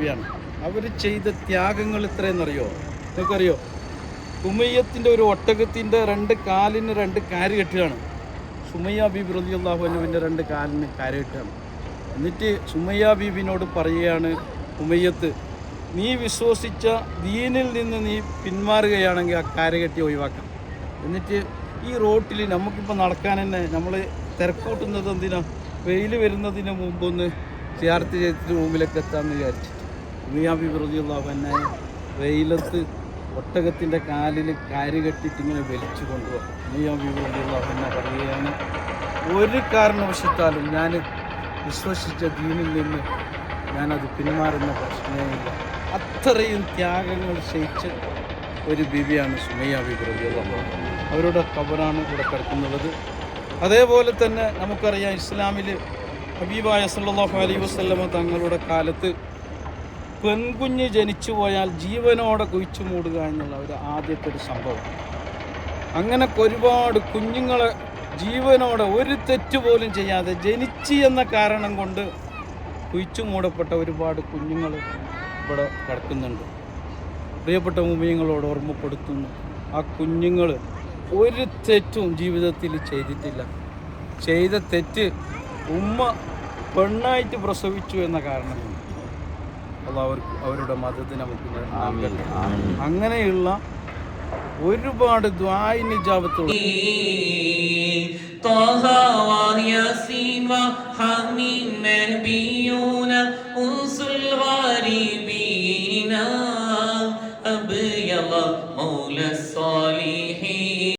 ബീവിയാണ്. അവർ ചെയ്ത ത്യാഗങ്ങൾ ഇത്രയെന്നറിയോ? നിങ്ങൾക്കറിയോ? ഉമയ്യത്തിൻ്റെ ഒരു ഒട്ടകത്തിൻ്റെ 2 കാലിന് 2 കാര് കെട്ടുകയാണ്. സുമയ്യ ബീബി റളിയല്ലാഹു അൻഹുവിൻ്റെ 2 കാലിന് കാര് കെട്ടുകയാണ്. എന്നിട്ട് സുമയ്യ ബീബിനോട് പറയുകയാണ്, ഉമയ്യത്ത്, നീ വിശ്വസിച്ച ദീനിൽ നിന്ന് നീ പിന്മാറുകയാണെങ്കിൽ ആ കാര് കെട്ടി ഒഴിവാക്കാം. എന്നിട്ട് ഈ റോട്ടിൽ നമുക്കിപ്പോൾ നടക്കാൻ തന്നെ നമ്മൾ തിരക്കൂട്ടുന്നത് എന്തിനാ? വെയിൽ വരുന്നതിന് മുമ്പൊന്ന് സിയാറത്ത് ചെയ്തിട്ട് റൂമിലേക്ക് എത്താമെന്ന് വിചാരിച്ചിട്ട് സുമയ്യ ബീബി റളിയല്ലാഹു അൻഹ വെയിലത്ത് ഒട്ടകത്തിൻ്റെ കാലിൽ കാര് കെട്ടിയിട്ട് ഇങ്ങനെ വലിച്ചു കൊണ്ടുപോകാം. സുമയ്യ ബീബി റളിയല്ലാഹു അൻഹ പറയുകയാണ്, ഒരു കാരണവശത്താലും ഞാൻ വിശ്വസിച്ച ദീനിൽ നിന്ന് ഞാനത് പിന്മാറുന്ന പ്രശ്നമില്ല. അത്രയും ത്യാഗങ്ങൾ ക്ഷയിച്ച ഒരു ബീവിയാണ് സുമയ്യ ബീബി റളിയല്ലാഹു അൻഹ. അവരുടെ ഖബറാണ് ഇവിടെ കിടക്കുന്നത്. അതേപോലെ തന്നെ നമുക്കറിയാം, ഇസ്ലാമിൽ ഹബീബായ സല്ലല്ലാഹു അലൈഹി വസല്ലമ തങ്ങളുടെ കാലത്ത് പെൺകുഞ്ഞ് ജനിച്ചു പോയാൽ ജീവനോടെ കുഴിച്ചു മൂടുക എന്നുള്ള ഒരു ആദ്യത്തെ ഒരു സംഭവം. അങ്ങനെ ഒരുപാട് കുഞ്ഞുങ്ങളെ ജീവനോടെ ഒരു തെറ്റ് പോലും ചെയ്യാതെ ജനിച്ചു എന്ന കാരണം കൊണ്ട് കുഴിച്ചു മൂടപ്പെട്ട ഒരുപാട് കുഞ്ഞുങ്ങൾ ഇവിടെ കിടക്കുന്നുണ്ട്. പ്രിയപ്പെട്ട മുഅ്മിനീങ്ങളോട് ഓർമ്മപ്പെടുത്തുന്നു, ആ കുഞ്ഞുങ്ങൾ ഒരു തെറ്റും ജീവിതത്തിൽ ചെയ്തിട്ടില്ല. ചെയ്ത തെറ്റ് ഉമ്മ പെണ്ണായിട്ട് പ്രസവിച്ചു എന്ന കാരണം കൊണ്ട് അവരുടെ മതത്തിന് നമുക്ക് നൽകട്ടെ. അങ്ങനെയുള്ള ഒരുപാട് ദുആഇന് ഇജാബത്തുള്ള طه وياسين وحميم نبي